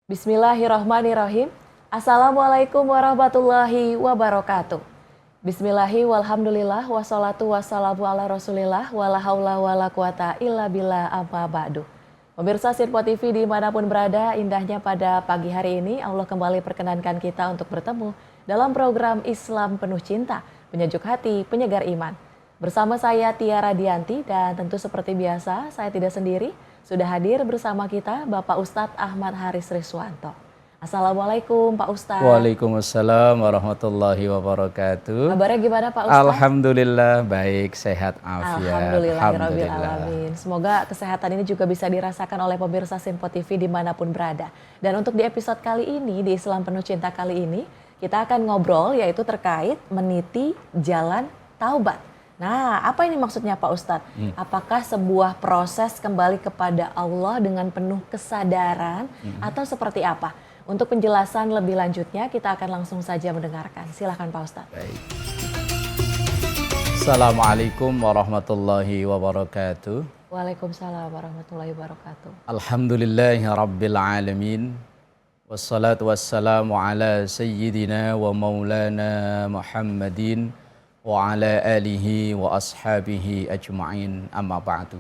Bismillahirrahmanirrahim. Assalamualaikum warahmatullahi wabarakatuh. Bismillahi walhamdulillah wassalatu wassalamu ala rasulillah wala haula wala quwata illa billah amma ba'du. Pemirsa Sirpo TV dimanapun berada, indahnya pada pagi hari ini Allah kembali perkenankan kita untuk bertemu dalam program Islam Penuh Cinta, penyejuk hati, penyegar iman. Bersama saya Tiara Dianti dan tentu seperti biasa saya tidak sendiri. Sudah hadir bersama kita Bapak Ustadz Ahmad Haris Riswanto. Assalamualaikum Pak Ustadz. Waalaikumsalam warahmatullahi wabarakatuh. Kabarnya gimana Pak Ustadz? Alhamdulillah baik, sehat afiat. Alhamdulillahirrahmanirrahim. Semoga kesehatan ini juga bisa dirasakan oleh pemirsa Simpo TV dimanapun berada. Dan untuk di episode kali ini, di Islam Penuh Cinta kali ini, kita akan ngobrol yaitu terkait meniti jalan taubat. Nah, apa ini maksudnya Pak Ustadz? Apakah sebuah proses kembali kepada Allah dengan penuh kesadaran atau seperti apa? Untuk penjelasan lebih lanjutnya kita akan langsung saja mendengarkan. Silahkan Pak Ustadz. Baik. Assalamualaikum warahmatullahi wabarakatuh. Waalaikumsalam warahmatullahi wabarakatuh. Alhamdulillahi rabbil alamin. Wassalatu wassalamu ala sayyidina wa maulana Muhammadin wa ala alihi wa ashabihi ajma'in amma ba'du.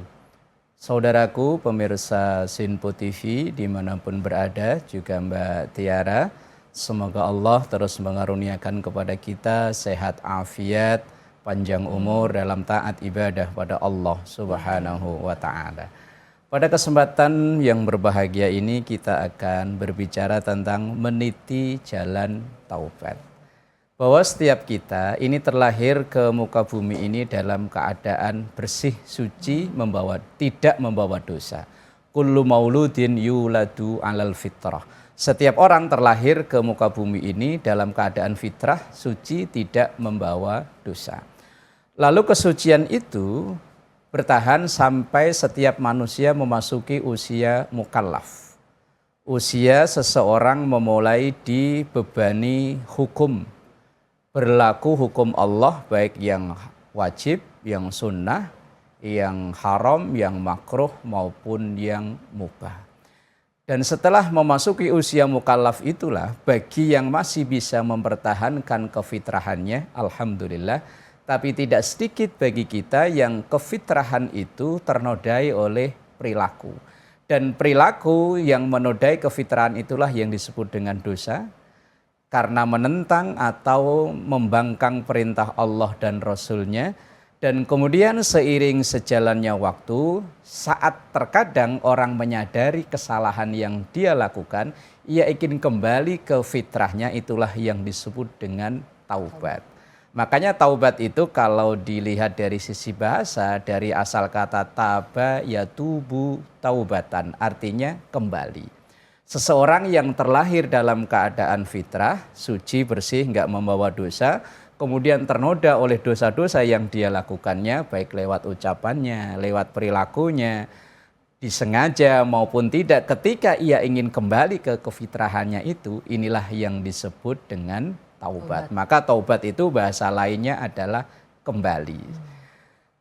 Saudaraku pemirsa Simpo TV dimanapun berada, juga Mbak Tiara, semoga Allah terus mengaruniakan kepada kita sehat afiat, panjang umur dalam taat ibadah pada Allah Subhanahu wa ta'ala. Pada kesempatan yang berbahagia ini kita akan berbicara tentang meniti jalan taubat. Bahwa setiap kita ini terlahir ke muka bumi ini dalam keadaan bersih, suci, tidak membawa dosa. Kullu mauludin yuladu alal fitrah. Setiap orang terlahir ke muka bumi ini dalam keadaan fitrah, suci, tidak membawa dosa. Lalu kesucian itu bertahan sampai setiap manusia memasuki usia mukallaf. Usia seseorang memulai dibebani hukum. Berlaku hukum Allah baik yang wajib, yang sunnah, yang haram, yang makruh maupun yang mubah. Dan setelah memasuki usia mukallaf itulah bagi yang masih bisa mempertahankan kefitrahannya, alhamdulillah. Tapi tidak sedikit bagi kita yang kefitrahan itu ternodai oleh perilaku. Dan perilaku yang menodai kefitrahan itulah yang disebut dengan dosa. Karena menentang atau membangkang perintah Allah dan Rasul-Nya. Dan kemudian seiring sejalannya waktu, saat terkadang orang menyadari kesalahan yang dia lakukan, ia ingin kembali ke fitrahnya, itulah yang disebut dengan taubat. Makanya taubat itu kalau dilihat dari sisi bahasa, dari asal kata taba yatubu taubatan, artinya kembali. Seseorang yang terlahir dalam keadaan fitrah, suci, bersih, nggak membawa dosa, kemudian ternoda oleh dosa-dosa yang dia lakukannya, baik lewat ucapannya, lewat perilakunya, disengaja maupun tidak, ketika ia ingin kembali ke kefitrahannya itu, inilah yang disebut dengan taubat. Maka taubat itu bahasa lainnya adalah kembali.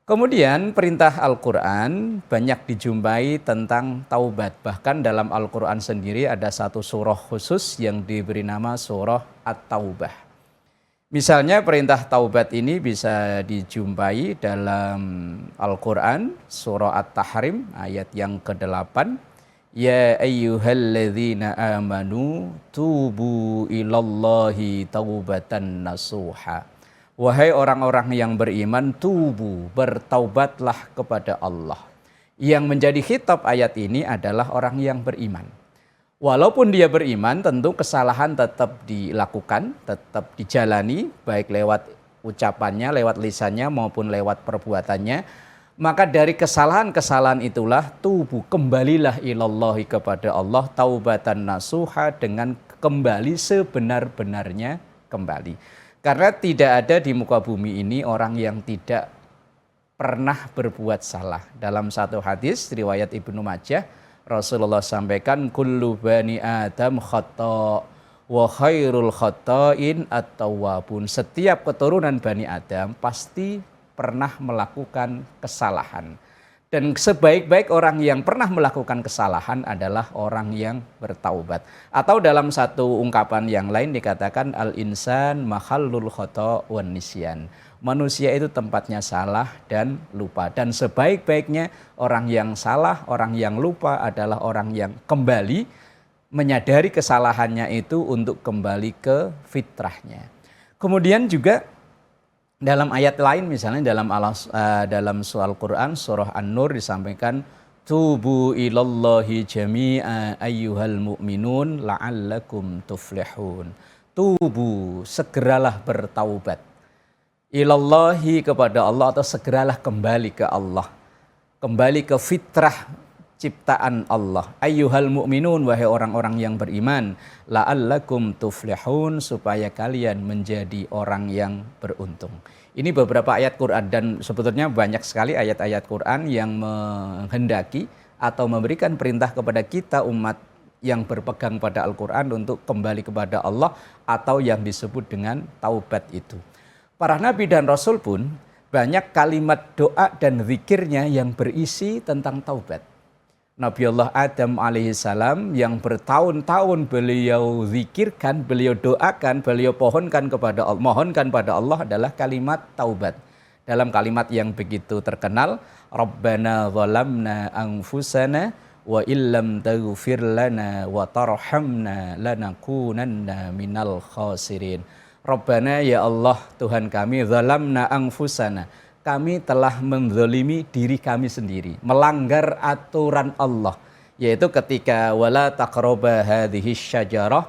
Kemudian perintah Al-Quran banyak dijumpai tentang taubat. Bahkan dalam Al-Quran sendiri ada satu surah khusus yang diberi nama surah At-Taubah. Misalnya perintah taubat ini bisa dijumpai dalam Al-Quran surah At-Tahrim ayat yang ke-8. Ya ayyuhalladzina amanu tubu ilallahi taubatan nasuha. Wahai orang-orang yang beriman, tubu, bertaubatlah kepada Allah. Yang menjadi khitab ayat ini adalah orang yang beriman. Walaupun dia beriman, tentu kesalahan tetap dilakukan, tetap dijalani, baik lewat ucapannya, lewat lisannya maupun lewat perbuatannya. Maka dari kesalahan-kesalahan itulah tubu, kembalilah ilallahi kepada Allah, taubatan nasuha, dengan kembali sebenar-benarnya kembali. Karena tidak ada di muka bumi ini orang yang tidak pernah berbuat salah. Dalam satu hadis riwayat Ibnu Majah, Rasulullah sampaikan kullu bani Adam khata' wa khairul khata'in at-tawwabun. Setiap keturunan Bani Adam pasti pernah melakukan kesalahan. Dan sebaik-baik orang yang pernah melakukan kesalahan adalah orang yang bertaubat. Atau dalam satu ungkapan yang lain dikatakan al-insan mahallul khata' wan nisyan. Manusia itu tempatnya salah dan lupa. Dan sebaik-baiknya orang yang salah, orang yang lupa adalah orang yang kembali menyadari kesalahannya itu untuk kembali ke fitrahnya. Kemudian juga dalam ayat lain misalnya dalam surah Al-Quran surah An-Nur disampaikan tubu ilallahi jami'a ayyuhal mu'minun la'allakum tuflihun. Tubu, segeralah bertaubat. Ilallahi, kepada Allah, atau segeralah kembali ke Allah. Kembali ke fitrah ciptaan Allah. Ayyuhal mu'minun, wahai orang-orang yang beriman, la'allakum tuflihun, supaya kalian menjadi orang yang beruntung. Ini beberapa ayat Quran, dan sebetulnya banyak sekali ayat-ayat Quran yang menghendaki atau memberikan perintah kepada kita umat yang berpegang pada Al-Quran untuk kembali kepada Allah, atau yang disebut dengan taubat itu. Para nabi dan rasul pun banyak kalimat doa dan zikirnya yang berisi tentang taubat. Nabi Allah Adam alaihissalam yang bertahun-tahun beliau zikirkan, beliau doakan, beliau mohonkan pada Allah adalah kalimat taubat. Dalam kalimat yang begitu terkenal, Rabbana zalamna anfusana wa illam taghfir lana wa tarhamna lanakunanna minal khasirin. Rabbana, ya Allah Tuhan kami, zalamna anfusana, kami telah menzalimi diri kami sendiri, melanggar aturan Allah, yaitu ketika wala taqraba hadhihi syajarah,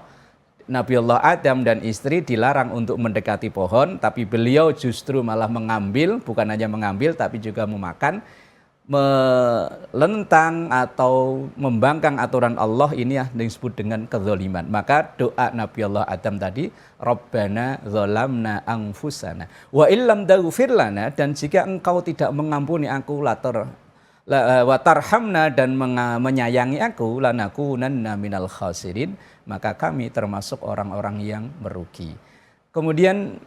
Nabi Allah Adam dan istri dilarang untuk mendekati pohon, tapi beliau justru malah mengambil, bukan hanya mengambil tapi juga memakan, melentang atau membangkang aturan Allah. Ini yang disebut dengan kezaliman. Maka doa Nabi Allah Adam tadi, Rabbana zalamna anfusana wa illam taghfir lana, dan jika engkau tidak mengampuni aku wa tarhamna, dan menyayangi aku, lanakunanna minal khasirin, maka kami termasuk orang-orang yang merugi. Kemudian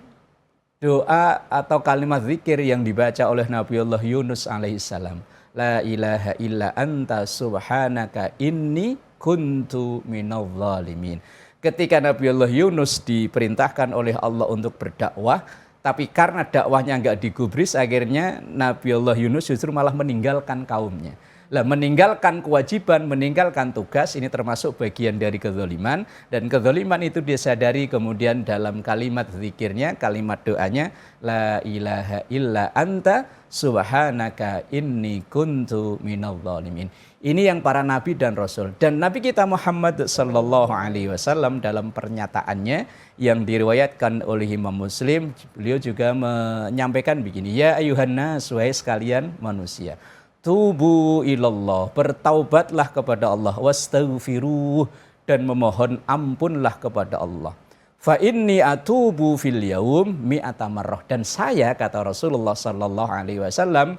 doa atau kalimat zikir yang dibaca oleh Nabiullah Yunus alaihissalam, la ilaha illa anta subhanaka inni kuntu minadh dhalimin. Ketika Nabiullah Yunus diperintahkan oleh Allah untuk berdakwah, tapi karena dakwahnya enggak digubris, akhirnya Nabiullah Yunus justru malah meninggalkan kaumnya. Lah, meninggalkan kewajiban, meninggalkan tugas, ini termasuk bagian dari kezaliman, dan kezaliman itu disadari kemudian dalam kalimat zikirnya, kalimat doanya, la ilaha illa anta subhanaka inni kuntu minadh dhalimin. Ini yang para nabi dan rasul. Dan Nabi kita Muhammad sallallahu alaihi wasallam dalam pernyataannya yang diriwayatkan oleh Imam Muslim, beliau juga menyampaikan begini, ya ayuhan nas, wahai sekalian manusia, tubu ilallah, bertaubatlah kepada Allah, wastaghfiruh, dan memohon ampunlah kepada Allah. Fa inni atubu fil yaum mi'ata marrah, dan saya, kata Rasulullah sallallahu alaihi wasallam,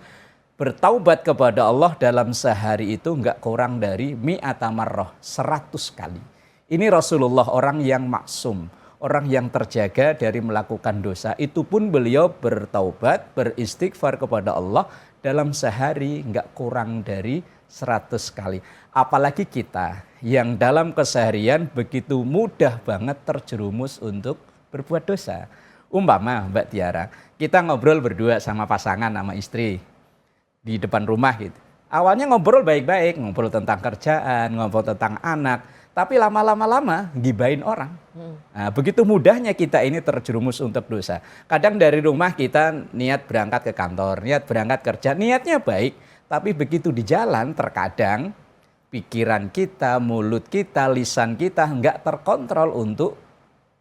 bertaubat kepada Allah dalam sehari itu enggak kurang dari mi'ata marrah, 100 kali. Ini Rasulullah, orang yang maksum, orang yang terjaga dari melakukan dosa. Itu pun beliau bertaubat, beristighfar kepada Allah dalam sehari enggak kurang dari 100 kali. Apalagi kita yang dalam keseharian begitu mudah banget terjerumus untuk berbuat dosa. Umpama Mbak Tiara, kita ngobrol berdua sama pasangan, sama istri di depan rumah gitu. Awalnya ngobrol baik-baik, ngobrol tentang kerjaan, ngobrol tentang anak, tapi lama-lama gibahin orang. Nah, begitu mudahnya kita ini terjerumus untuk dosa. Kadang dari rumah kita niat berangkat ke kantor, niat berangkat kerja, niatnya baik, tapi begitu di jalan terkadang pikiran kita, mulut kita, lisan kita enggak terkontrol untuk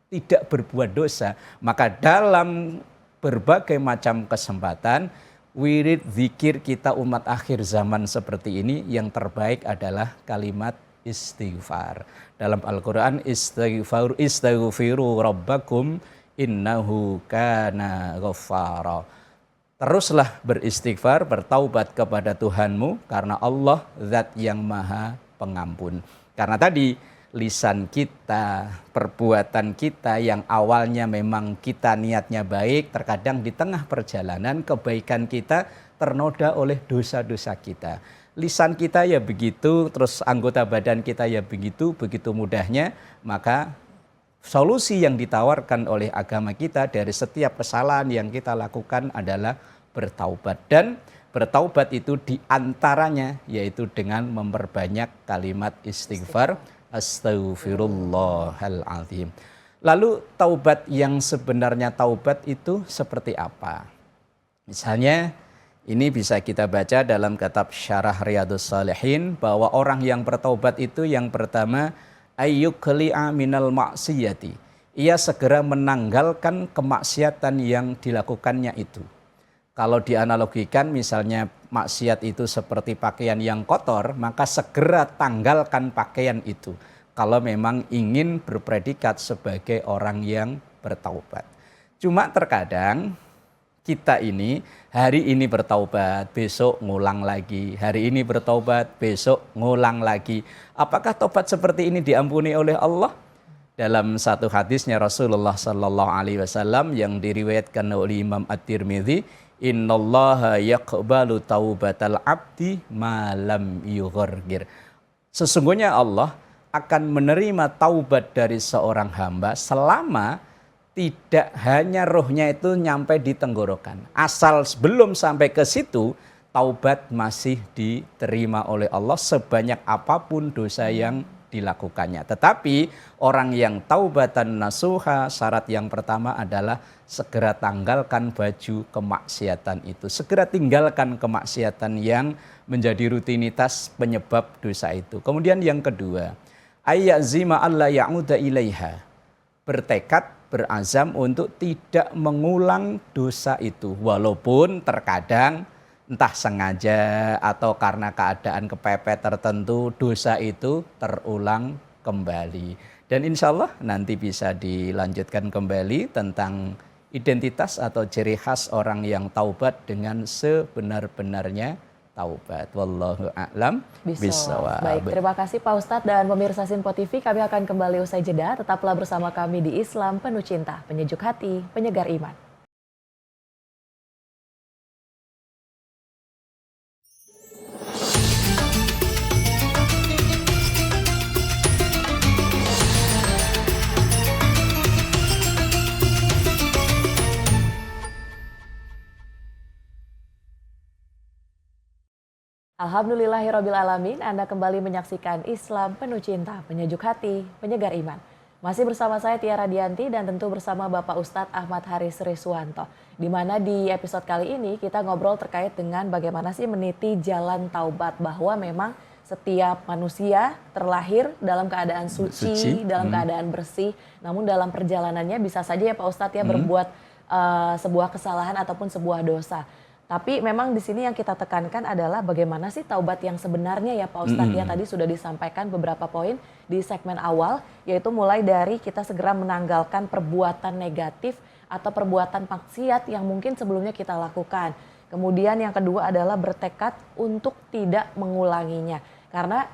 tidak berbuat dosa. Maka dalam berbagai macam kesempatan, wirid zikir kita umat akhir zaman seperti ini, yang terbaik adalah kalimat istighfar. Dalam Al-Quran, istaghfiru rabbakum innahu kana ghaffara. Teruslah beristighfar, bertaubat kepada Tuhanmu, karena Allah zat yang maha pengampun. Karena tadi lisan kita, perbuatan kita yang awalnya memang kita niatnya baik, terkadang di tengah perjalanan kebaikan kita ternoda oleh dosa-dosa kita. Lisan kita ya begitu, terus anggota badan kita ya begitu mudahnya, maka solusi yang ditawarkan oleh agama kita dari setiap kesalahan yang kita lakukan adalah bertaubat. Dan bertaubat itu diantaranya yaitu dengan memperbanyak kalimat istighfar, astaghfirullahaladzim. Lalu taubat yang sebenarnya taubat itu seperti apa? Misalnya ini bisa kita baca dalam kitab Syarah Riyadhus Shalihin bahwa orang yang bertaubat itu yang pertama ayyukli'a minal maksiyati. Ia segera menanggalkan kemaksiatan yang dilakukannya itu. Kalau dianalogikan misalnya maksiat itu seperti pakaian yang kotor, maka segera tanggalkan pakaian itu. Kalau memang ingin berpredikat sebagai orang yang bertaubat. Cuma terkadang kita ini hari ini bertaubat, besok ngulang lagi. Hari ini bertaubat, besok ngulang lagi. Apakah taubat seperti ini diampuni oleh Allah? Dalam satu hadisnya Rasulullah Sallallahu Alaihi Wasallam yang diriwayatkan oleh Imam At-Tirmidzi, innallaha yaqbalu taubatal abdi ma lam yughargir. Sesungguhnya Allah akan menerima taubat dari seorang hamba selama tidak hanya rohnya itu nyampe di tenggorokan. Asal belum sampai ke situ, taubat masih diterima oleh Allah sebanyak apapun dosa yang dilakukannya. Tetapi orang yang taubatan nasuha, syarat yang pertama adalah segera tanggalkan baju kemaksiatan itu. Segera tinggalkan kemaksiatan yang menjadi rutinitas penyebab dosa itu. Kemudian yang kedua, ayyazima alla ya'uda ilaiha. Bertekad, berazam untuk tidak mengulang dosa itu. Walaupun terkadang entah sengaja atau karena keadaan kepepet tertentu dosa itu terulang kembali. Dan insya Allah nanti bisa dilanjutkan kembali tentang identitas atau ciri khas orang yang taubat dengan sebenar-benarnya taubat. Wallahu a'lam bishawab. Baik, terima kasih Pak Ustadz dan pemirsa Sinpo TV. Kami akan kembali usai jeda. Tetaplah bersama kami di Islam Penuh Cinta, penyejuk hati, penyegar iman. Alhamdulillahirrabbilalamin, Anda kembali menyaksikan Islam Penuh Cinta, penyejuk hati, penyegar iman. Masih bersama saya Tiara Dianti dan tentu bersama Bapak Ustadz Ahmad Haris Riswanto. Di mana di episode kali ini kita ngobrol terkait dengan bagaimana sih meniti jalan taubat. Bahwa memang setiap manusia terlahir dalam keadaan suci. Dalam keadaan bersih. Namun dalam perjalanannya bisa saja ya Pak Ustadz ya berbuat sebuah kesalahan ataupun sebuah dosa. Tapi memang di sini yang kita tekankan adalah bagaimana sih taubat yang sebenarnya ya Pak Ustadz ya. Tadi sudah disampaikan beberapa poin di segmen awal, yaitu mulai dari kita segera menanggalkan perbuatan negatif atau perbuatan maksiat yang mungkin sebelumnya kita lakukan. Kemudian yang kedua adalah bertekad untuk tidak mengulanginya. Karena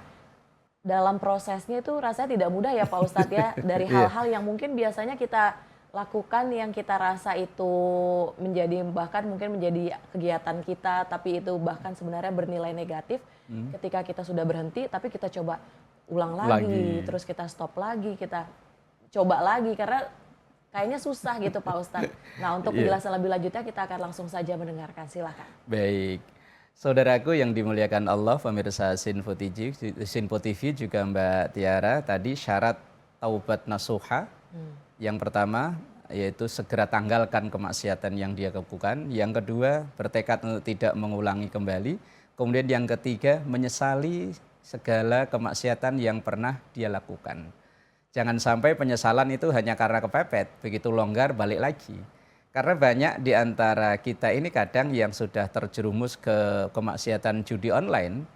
dalam prosesnya itu rasanya tidak mudah ya Pak Ustadz ya. Dari hal-hal yang mungkin biasanya kita lakukan yang kita rasa itu menjadi bahkan mungkin menjadi kegiatan kita, tapi itu bahkan sebenarnya bernilai negatif. Ketika kita sudah berhenti tapi kita coba ulang lagi, terus kita stop lagi, kita coba lagi karena kayaknya susah gitu Pak Ustadz. Nah untuk penjelasan lebih lanjutnya kita akan langsung saja mendengarkan, silakan. Baik, saudaraku yang dimuliakan Allah, pemirsa Sinpo TV juga Mbak Tiara, tadi syarat taubat nasuha. Yang pertama yaitu segera tanggalkan kemaksiatan yang dia lakukan. Yang kedua bertekad untuk tidak mengulangi kembali. Kemudian yang ketiga menyesali segala kemaksiatan yang pernah dia lakukan. Jangan sampai penyesalan itu hanya karena kepepet, begitu longgar balik lagi. Karena banyak di antara kita ini kadang yang sudah terjerumus ke kemaksiatan judi online,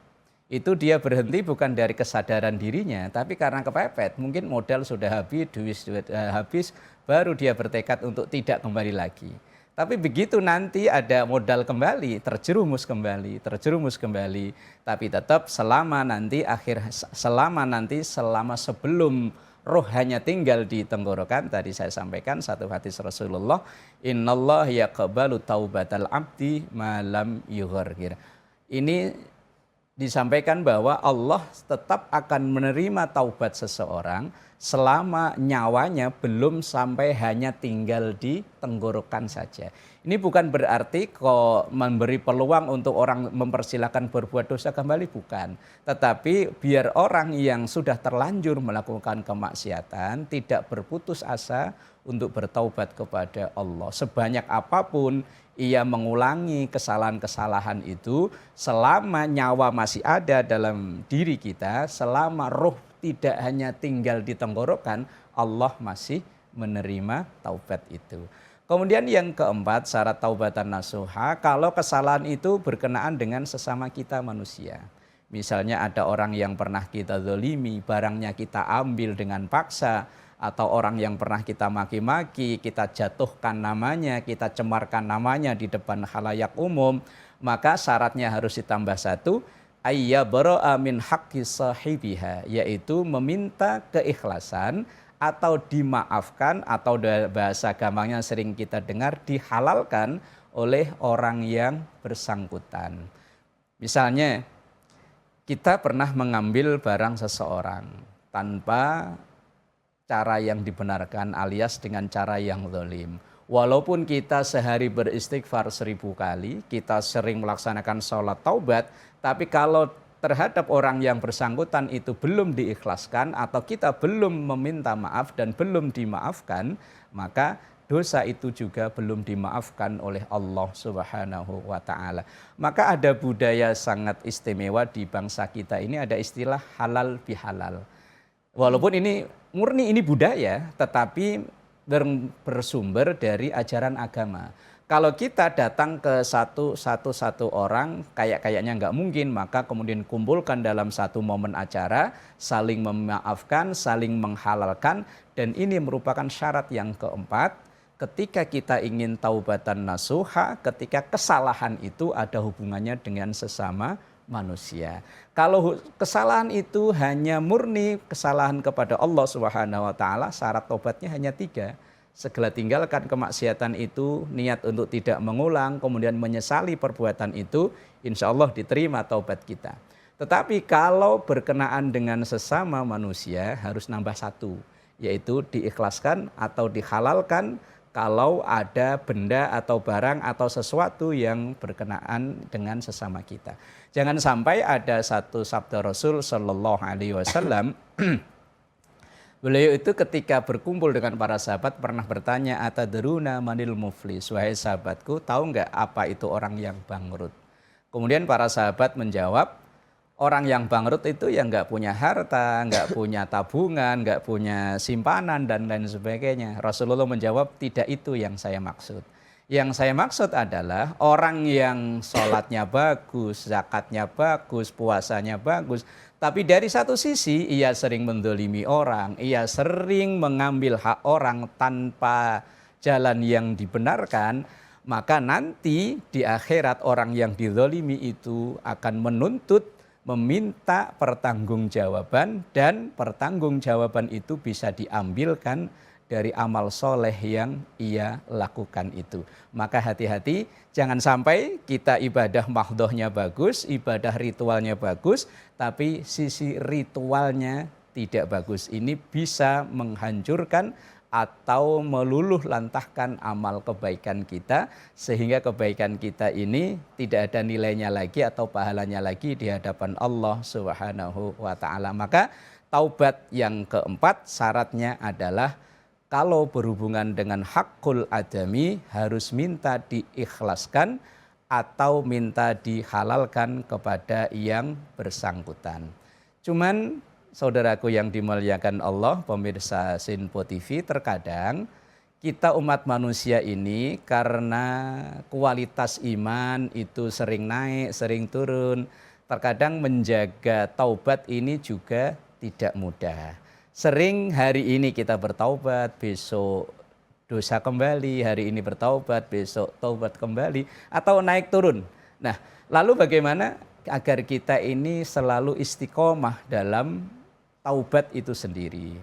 itu dia berhenti bukan dari kesadaran dirinya, tapi karena kepepet. Mungkin modal sudah habis, duit habis, baru dia bertekad untuk tidak kembali lagi. Tapi begitu nanti ada modal kembali, terjerumus kembali. Tapi tetap selama sebelum roh hanya tinggal di tenggorokan. Tadi saya sampaikan satu hadis Rasulullah, innallaha yaqbalu taubatal abdi malam yughargir. Ini disampaikan bahwa Allah tetap akan menerima taubat seseorang selama nyawanya belum sampai hanya tinggal di tenggorokan saja. Ini bukan berarti kok memberi peluang untuk orang mempersilahkan berbuat dosa kembali, bukan. Tetapi biar orang yang sudah terlanjur melakukan kemaksiatan tidak berputus asa untuk bertaubat kepada Allah. Sebanyak apapun ia mengulangi kesalahan-kesalahan itu, selama nyawa masih ada dalam diri kita, selama roh tidak hanya tinggal di tenggorokan, Allah masih menerima taubat itu. Kemudian yang keempat, syarat taubatan nasuha, kalau kesalahan itu berkenaan dengan sesama kita manusia. Misalnya ada orang yang pernah kita zalimi, barangnya kita ambil dengan paksa, atau orang yang pernah kita maki-maki, kita jatuhkan namanya, kita cemarkan namanya di depan khalayak umum, maka syaratnya harus ditambah satu, ayyabara'a min haqqi sahibiha, yaitu meminta keikhlasan atau dimaafkan, atau bahasa gampangnya sering kita dengar, dihalalkan oleh orang yang bersangkutan. Misalnya kita pernah mengambil barang seseorang tanpa cara yang dibenarkan alias dengan cara yang zalim. Walaupun kita sehari beristighfar 1000 kali, kita sering melaksanakan sholat taubat, tapi kalau terhadap orang yang bersangkutan itu belum diikhlaskan atau kita belum meminta maaf dan belum dimaafkan, maka dosa itu juga belum dimaafkan oleh Allah Subhanahu wa ta'ala. Maka ada budaya sangat istimewa di bangsa kita ini, ada istilah halal bihalal. Walaupun ini murni ini budaya, tetapi bersumber dari ajaran agama. Kalau kita datang ke satu orang, kayaknya nggak mungkin, maka kemudian kumpulkan dalam satu momen acara, saling memaafkan, saling menghalalkan, dan ini merupakan syarat yang keempat, ketika kita ingin taubatan nasuha, ketika kesalahan itu ada hubungannya dengan sesama manusia. Kalau kesalahan itu hanya murni kesalahan kepada Allah Subhanahu wa ta'ala, syarat tobatnya hanya 3. Segera tinggalkan kemaksiatan itu, niat untuk tidak mengulang, kemudian menyesali perbuatan itu, insya Allah diterima taubat kita. Tetapi kalau berkenaan dengan sesama manusia harus nambah 1, yaitu diikhlaskan atau dihalalkan kalau ada benda atau barang atau sesuatu yang berkenaan dengan sesama kita. Jangan sampai ada satu sabda Rasul Shallallahu Alaihi Wasallam. Beliau itu ketika berkumpul dengan para sahabat pernah bertanya, atadruna manil muflis, wahai sahabatku, tahu nggak apa itu orang yang bangkrut? Kemudian para sahabat menjawab, orang yang bangkrut itu yang nggak punya harta, nggak punya tabungan, nggak punya simpanan dan lain sebagainya. Rasulullah menjawab, tidak itu yang saya maksud. Yang saya maksud adalah orang yang sholatnya bagus, zakatnya bagus, puasanya bagus, tapi dari satu sisi ia sering mendolimi orang, ia sering mengambil hak orang tanpa jalan yang dibenarkan, maka nanti di akhirat orang yang dizolimi itu akan menuntut, meminta pertanggungjawaban, dan pertanggungjawaban itu bisa diambilkan dari amal soleh yang ia lakukan itu. Maka hati-hati, jangan sampai kita ibadah mahdhohnya bagus, ibadah ritualnya bagus, tapi sisi ritualnya tidak bagus. Ini bisa menghancurkan atau meluluh lantahkan amal kebaikan kita, sehingga kebaikan kita ini tidak ada nilainya lagi atau pahalanya lagi di hadapan Allah Subhanahu wa ta'ala. Maka taubat yang keempat syaratnya adalah kalau berhubungan dengan hakul adami harus minta diikhlaskan atau minta dihalalkan kepada yang bersangkutan. Cuman saudaraku yang dimuliakan Allah, pemirsa Sinpo TV, terkadang kita umat manusia ini karena kualitas iman itu sering naik, sering turun, terkadang menjaga taubat ini juga tidak mudah. Sering hari ini kita bertaubat, besok dosa kembali, hari ini bertaubat, besok taubat kembali, atau naik turun. Nah, lalu bagaimana agar kita ini selalu istiqomah dalam taubat itu sendiri?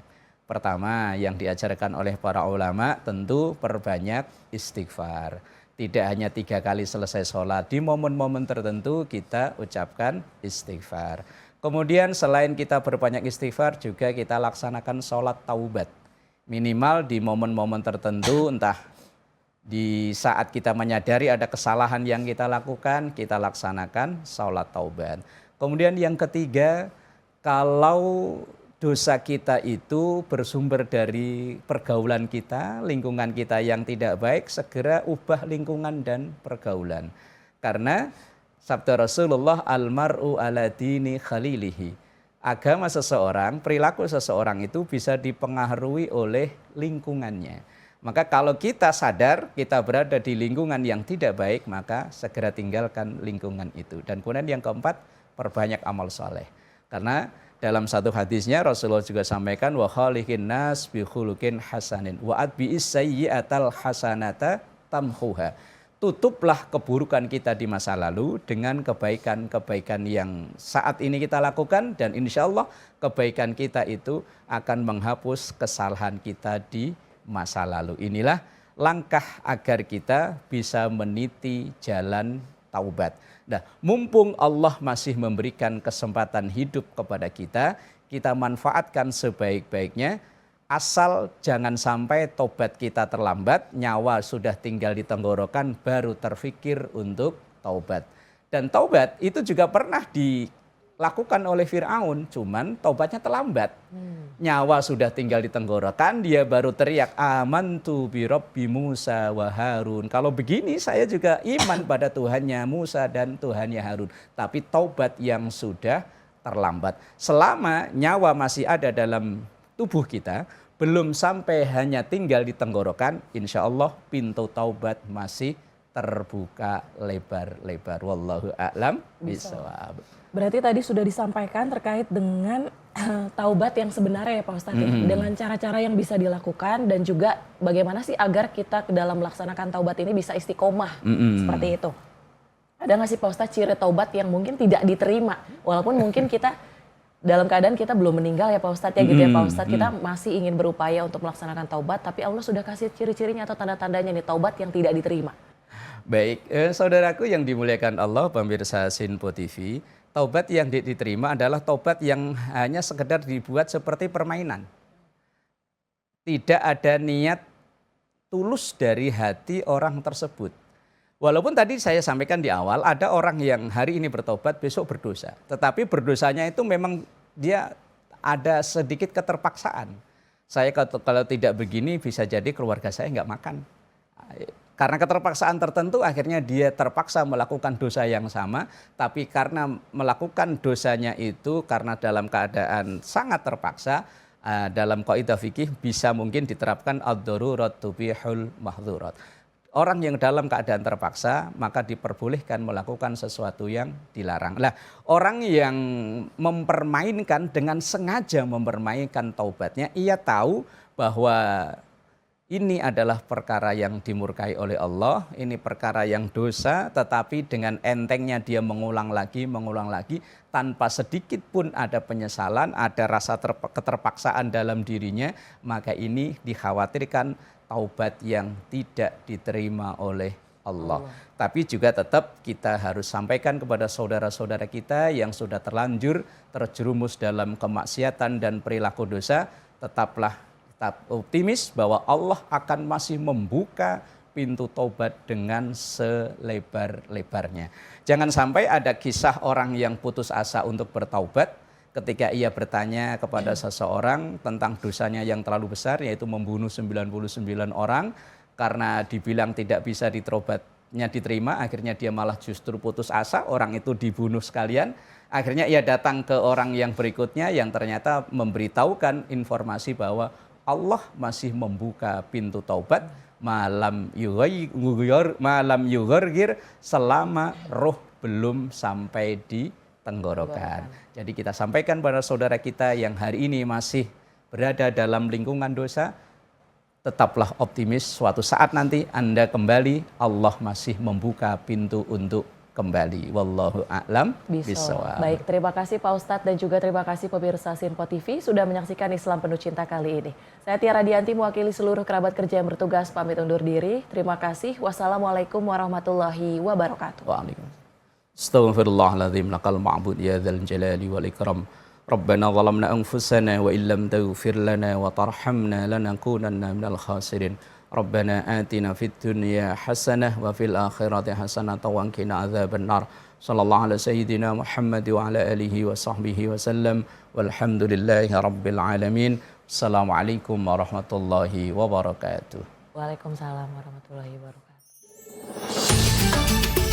Pertama, yang diajarkan oleh para ulama tentu perbanyak istighfar. Tidak hanya 3 kali selesai sholat, di momen-momen tertentu kita ucapkan istighfar. Kemudian selain kita berbanyak istighfar, juga kita laksanakan sholat taubat. Minimal di momen-momen tertentu, entah di saat kita menyadari ada kesalahan yang kita lakukan, kita laksanakan sholat taubat. Kemudian yang ketiga, kalau dosa kita itu bersumber dari pergaulan kita, lingkungan kita yang tidak baik, segera ubah lingkungan dan pergaulan. Karena sabda Rasulullah, almar'u ala dini khalilihi. Agama seseorang, perilaku seseorang itu bisa dipengaruhi oleh lingkungannya. Maka kalau kita sadar kita berada di lingkungan yang tidak baik, maka segera tinggalkan lingkungan itu. Dan kemudian yang keempat, perbanyak amal soleh. Karena dalam satu hadisnya Rasulullah juga sampaikan, wa khaliqin nas bi khuluqin hasanin wa atbi'is sayyi'atal hasanata tamhuha. Tutuplah keburukan kita di masa lalu dengan kebaikan-kebaikan yang saat ini kita lakukan, dan insya Allah kebaikan kita itu akan menghapus kesalahan kita di masa lalu. Inilah langkah agar kita bisa meniti jalan taubat. Nah, mumpung Allah masih memberikan kesempatan hidup kepada kita, kita manfaatkan sebaik-baiknya. Asal jangan sampai tobat kita terlambat, nyawa sudah tinggal di tenggorokan baru terfikir untuk taubat. Dan taubat itu juga pernah dilakukan oleh Fir'aun, cuman taubatnya terlambat. Nyawa sudah tinggal di tenggorokan, dia baru teriak, amantu bi Rabbi Musa wa Harun. Kalau begini saya juga iman pada Tuhannya Musa dan Tuhannya Harun. Tapi taubat yang sudah terlambat. Selama nyawa masih ada dalam tubuh kita, belum sampai hanya tinggal di tenggorokan, insya Allah pintu taubat masih terbuka lebar-lebar. Wallahu a'lam bishawab. Berarti tadi sudah disampaikan terkait dengan taubat yang sebenarnya ya Pak Ustadz, dengan cara-cara yang bisa dilakukan dan juga bagaimana sih agar kita dalam melaksanakan taubat ini bisa istiqomah seperti itu. Ada nggak sih Pak Ustadz ciri taubat yang mungkin tidak diterima, walaupun mungkin kita dalam keadaan kita belum meninggal ya Pak Ustadz ya gitu ya Pak Ustadz, kita masih ingin berupaya untuk melaksanakan taubat, tapi Allah sudah kasih ciri-cirinya atau tanda-tandanya nih taubat yang tidak diterima. Baik, saudaraku yang dimuliakan Allah, pemirsa Sinpo TV, taubat yang diterima adalah taubat yang hanya sekedar dibuat seperti permainan. Tidak ada niat tulus dari hati orang tersebut. Walaupun tadi saya sampaikan di awal, ada orang yang hari ini bertobat, besok berdosa. Tetapi berdosanya itu memang dia ada sedikit keterpaksaan. Saya kalau tidak begini bisa jadi keluarga saya nggak makan. Karena keterpaksaan tertentu akhirnya dia terpaksa melakukan dosa yang sama, tapi karena melakukan dosanya itu karena dalam keadaan sangat terpaksa, dalam kaidah fikih bisa mungkin diterapkan ad-darurat tubihul mahdzurat. Orang yang dalam keadaan terpaksa maka diperbolehkan melakukan sesuatu yang dilarang. Nah, orang yang mempermainkan dengan sengaja mempermainkan taubatnya, ia tahu bahwa ini adalah perkara yang dimurkai oleh Allah, ini perkara yang dosa, tetapi dengan entengnya dia mengulang lagi tanpa sedikit pun ada penyesalan, ada rasa keterpaksaan dalam dirinya, maka ini dikhawatirkan taubat yang tidak diterima oleh Allah. Tapi juga tetap kita harus sampaikan kepada saudara-saudara kita yang sudah terlanjur terjerumus dalam kemaksiatan dan perilaku dosa, tetaplah optimis bahwa Allah akan masih membuka pintu taubat dengan selebar-lebarnya. Jangan sampai ada kisah orang yang putus asa untuk bertaubat ketika ia bertanya kepada seseorang tentang dosanya yang terlalu besar, yaitu membunuh 99 orang, karena dibilang tidak bisa ditobatnya diterima, akhirnya dia malah justru putus asa, orang itu dibunuh sekalian. Akhirnya ia datang ke orang yang berikutnya yang ternyata memberitahukan informasi bahwa Allah masih membuka pintu taubat malam yughargir, selama roh belum sampai di tenggorokan. Jadi kita sampaikan pada saudara kita yang hari ini masih berada dalam lingkungan dosa, tetaplah optimis, suatu saat nanti Anda kembali, Allah masih membuka pintu untuk kembali. Wallahu a'lam Bisa. bishawab. Baik, terima kasih Pak Ustadz dan juga terima kasih pemirsa Sinpo TV sudah menyaksikan Islam Penuh Cinta kali ini. Saya Tiara Dianti mewakili seluruh kerabat kerja yang bertugas pamit undur diri. Terima kasih. Wassalamualaikum warahmatullahi wabarakatuh. Waalaikumsalam. Astaghfirullahaladzim lakal ma'bud ya dzal jalali wal ikram. Rabbana zalamna anfusana wa illam taghfir lana wa tarhamna lanakunanna minal khasirin. Rabbana atina fid dunya hasanah wa fil akhirati hasanah wa qina adzabannar. Sallallahu ala sayyidina Muhammad wa ala alihi wa sahbihi wa sallam. Walhamdulillahi rabbil alamin. Assalamualaikum warahmatullahi wabarakatuh. Waalaikumsalam warahmatullahi wabarakatuh.